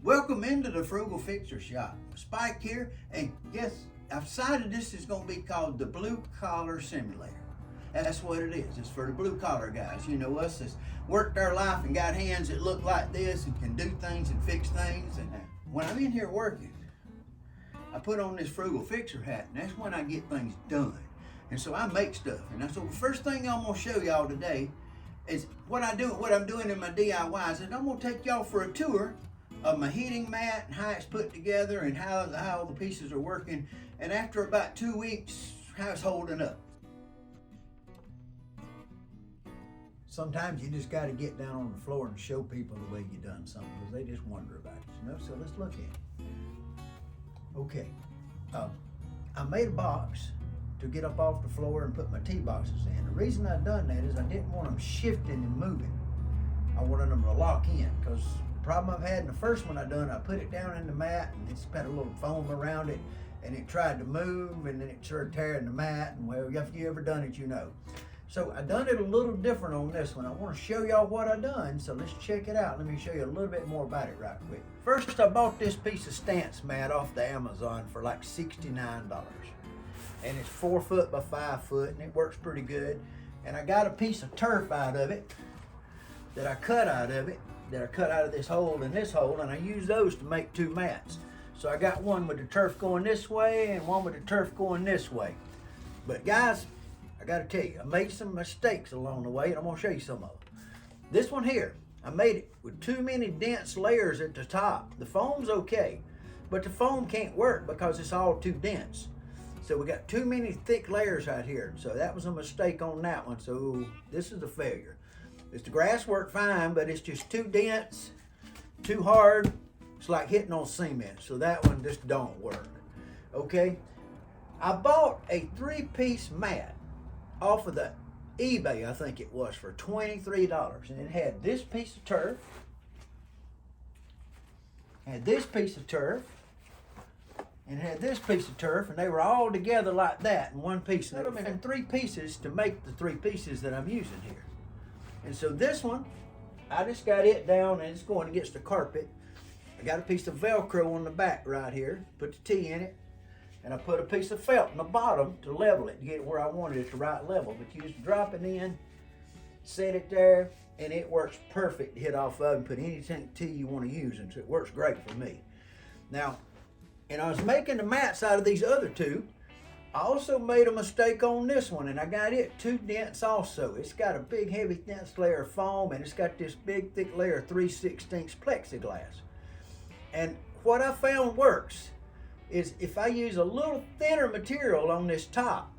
Welcome into the Frugal Fixer Shop. Spike here, and guess I've decided this is going to be called the Blue Collar Simulator. That's what it is. It's for the blue collar guys. You know, us that's worked our life and got hands that look like this and can do things and fix things. And when I'm in here working, I put on this Frugal Fixer hat, and that's when I get things done. And so I make stuff. And so the first thing I'm going to show y'all today is what I'm doing in my DIYs. And I'm going to take y'all for a tour of my heating mat and how it's put together and how the pieces are working. And after about 2 weeks, how it's holding up. Sometimes you just got to get down on the floor and show people the way you done something, because they just wonder about it, you know. So let's look at it. Okay, I made a box to get up off the floor and put my tee boxes in. The reason I done that is I didn't want them shifting and moving. I wanted them to lock in, because the problem I've had in the first one I put it down in the mat and it's got a little foam around it, and it tried to move and then it started tearing the mat, and well, if you ever done it, you know. So I done it a little different on this one. I want to show y'all what I done, so let's check it out. Let me show you a little bit more about it right quick. First, I bought this piece of stance mat off the Amazon for like $69. And it's 4 foot by 5 foot, and it works pretty good. And I got a piece of turf out of it that I cut out of this hole and this hole, and I use those to make 2 mats. So I got one with the turf going this way and one with the turf going this way. But guys, I gotta tell you, I made some mistakes along the way, and I'm gonna show you some of them. This one here, I made it with too many dense layers at the top. The foam's okay, but the foam can't work because it's all too dense. So we got too many thick layers out here. So that was a mistake on that one. So this is a failure. The grass worked fine, but it's just too dense, too hard. It's like hitting on cement. So that one just don't work. Okay, I bought a 3-piece mat off of the eBay, I think it was, for $23, and it had this piece of turf, and this piece of turf, and had this piece of turf, and they were all together like that in one piece. And I put them in 3 pieces to make the 3 pieces that I'm using here. And so this one, I just got it down and it's going against the carpet. I got a piece of Velcro on the back right here, put the T in it, and I put a piece of felt in the bottom to level it, to get it where I wanted it, the right level. But you just drop it in, set it there, and it works perfect to hit off of and put any T you want to use into. It works great for me. Now, and I was making the mats out of these other 2. I also made a mistake on this one, and I got it too dense also. It's got a big, heavy, dense layer of foam, and it's got this big, thick layer of 3/16 plexiglass. And what I found works is if I use a little thinner material on this top,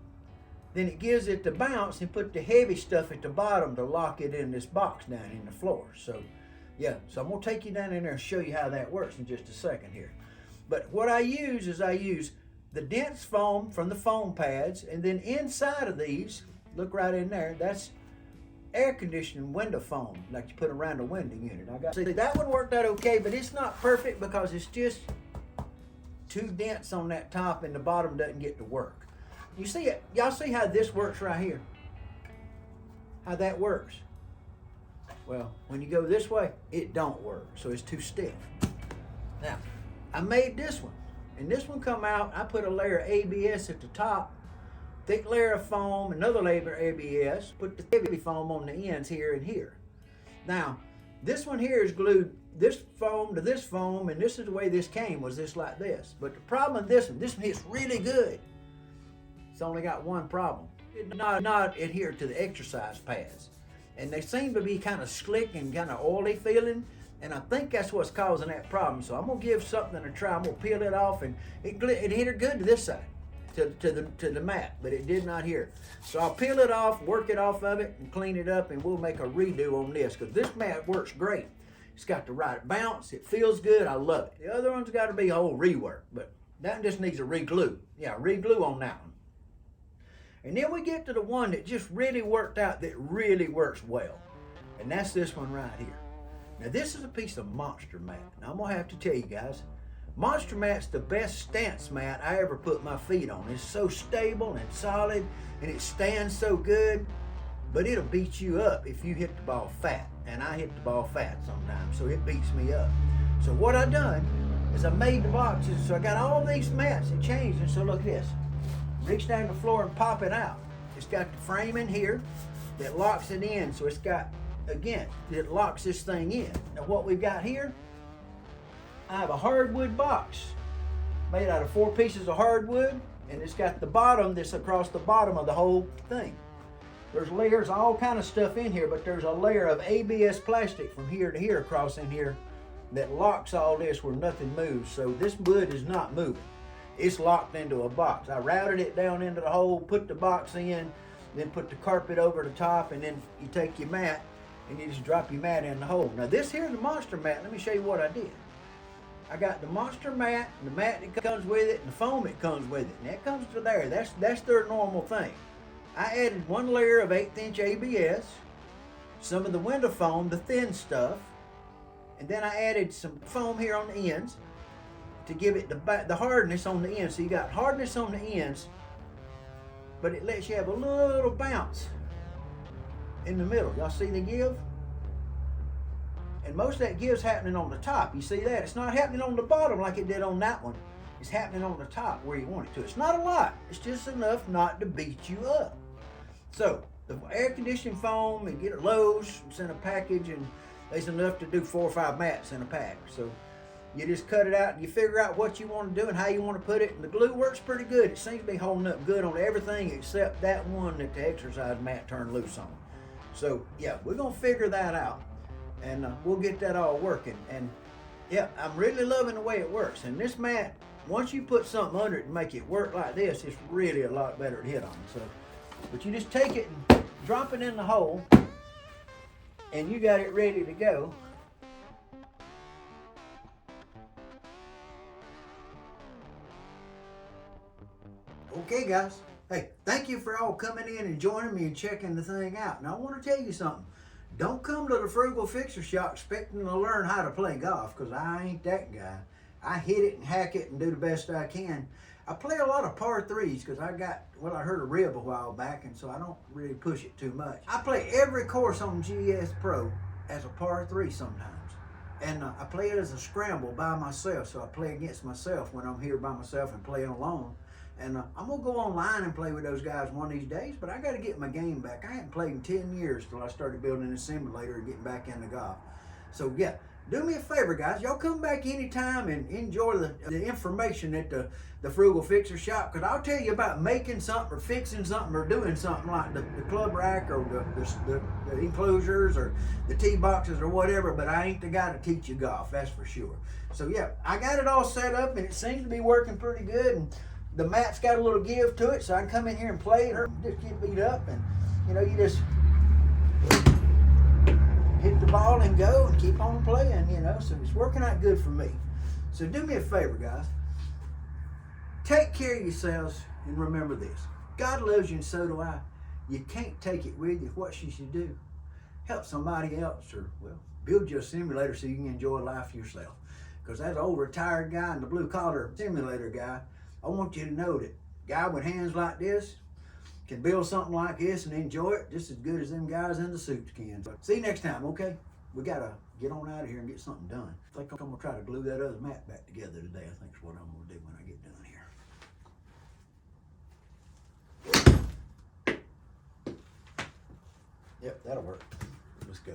then it gives it the bounce, and put the heavy stuff at the bottom to lock it in this box down in the floor. So yeah, so I'm gonna take you down in there and show you how that works in just a second here. But what I use is I use the dense foam from the foam pads, and then inside of these, look right in there, that's air conditioning window foam, like you put around a window unit. See, that one worked out okay, but it's not perfect because it's just too dense on that top, and the bottom doesn't get to work. You see it? Y'all see how this works right here? How that works? Well, when you go this way, it don't work, so it's too stiff. Now, I made this one, and this one come out, I put a layer of ABS at the top, thick layer of foam, another layer of ABS, put the heavy foam on the ends here and here. Now, this one here is glued this foam to this foam, and this is the way this came, was this like this. But the problem with this one hits really good. It's only got one problem. It did not adhere to the exercise pads. And they seem to be kind of slick and kind of oily feeling, and I think that's what's causing that problem. So I'm gonna give something a try. I'm gonna peel it off, and it adhered good to this side, to the mat, but it did not here. So I'll peel it off, work it off of it, and clean it up, and we'll make a redo on this, because this mat works great. It's got the right bounce, it feels good, I love it. The other one's got to be a whole rework, but that one just needs a re-glue. Yeah, re-glue on that one. And then we get to the one that just really worked out, that really works well. And that's this one right here. Now this is a piece of Monster mat. Now I'm gonna have to tell you guys, Monster mat's the best stance mat I ever put my feet on. It's so stable and solid, and it stands so good. but it'll beat you up if you hit the ball fat, and I hit the ball fat sometimes, so it beats me up. So what I done is I made the boxes. So I got all these mats that changed. And so look at this. Reach down the floor and pop it out. It's got the frame in here that locks it in. So it's got, again, it locks this thing in. Now what we've got here, I have a hardwood box made out of 4 pieces of hardwood, and it's got the bottom that's across the bottom of the whole thing. There's layers, all kind of stuff in here, but there's a layer of ABS plastic from here to here across in here that locks all this where nothing moves. So this wood is not moving. It's locked into a box. I routed it down into the hole, put the box in, then put the carpet over the top, and then you take your mat and you just drop your mat in the hole. Now this here is the monster mat. Let me show you what I did. I got the monster mat, and the mat that comes with it, and the foam that comes with it. And that comes to there. That's their normal thing. I added 1 layer of 1/8" ABS, some of the window foam, the thin stuff, and then I added some foam here on the ends to give it the hardness on the ends. So you got hardness on the ends, but it lets you have a little bounce in the middle. Y'all see the give? And most of that give's happening on the top. You see that? It's not happening on the bottom like it did on that one. It's happening on the top where you want it to. It's not a lot. It's just enough not to beat you up. So the air conditioning foam, and get it Lowe's, it's in a package, and there's enough to do 4 or 5 mats in a pack. So you just cut it out and you figure out what you want to do and how you want to put it. And the glue works pretty good. It seems to be holding up good on everything except that one that the exercise mat turned loose on. So yeah, we're gonna figure that out, and we'll get that all working. And yeah, I'm really loving the way it works. And this mat, once you put something under it and make it work like this, it's really a lot better to hit on. So, but you just take it and drop it in the hole, and you got it ready to go. Okay, guys. Hey, thank you for all coming in and joining me and checking the thing out. Now, I want to tell you something. Don't come to the Frugal Fixer Shop expecting to learn how to play golf, because I ain't that guy. I hit it and hack it and do the best I can. I play a lot of par 3s because I heard a rib a while back, and so I don't really push it too much. I play every course on GSPro as a par 3 sometimes. And I play it as a scramble by myself, so I play against myself when I'm here by myself and playing alone. And I'm going to go online and play with those guys one of these days, but I got to get my game back. I hadn't played in 10 years till I started building a simulator and getting back into golf. So yeah, do me a favor, guys. Y'all come back anytime and enjoy the information at the Frugal Fixer Shop, because I'll tell you about making something or fixing something or doing something like the club rack or the enclosures or the tee boxes or whatever, but I ain't the guy to teach you golf, that's for sure. So yeah, I got it all set up and it seems to be working pretty good. And the mat's got a little give to it, so I can come in here and play and just get beat up, and you know, you just hit the ball and go and keep on playing, you know. So it's working out good for me. So do me a favor, guys. Take care of yourselves and remember this. God loves you and so do I. You can't take it with you. What you should do, help somebody else, or well, build you a simulator so you can enjoy life yourself. Because that old retired guy and the blue collar simulator guy, I want you to know that a guy with hands like this can build something like this and enjoy it just as good as them guys in the suits can. So, see you next time, okay? We got to get on out of here and get something done. I think I'm going to try to glue that other mat back together today. I think is what I'm going to do when I get done here. Yep, that'll work. Let's go.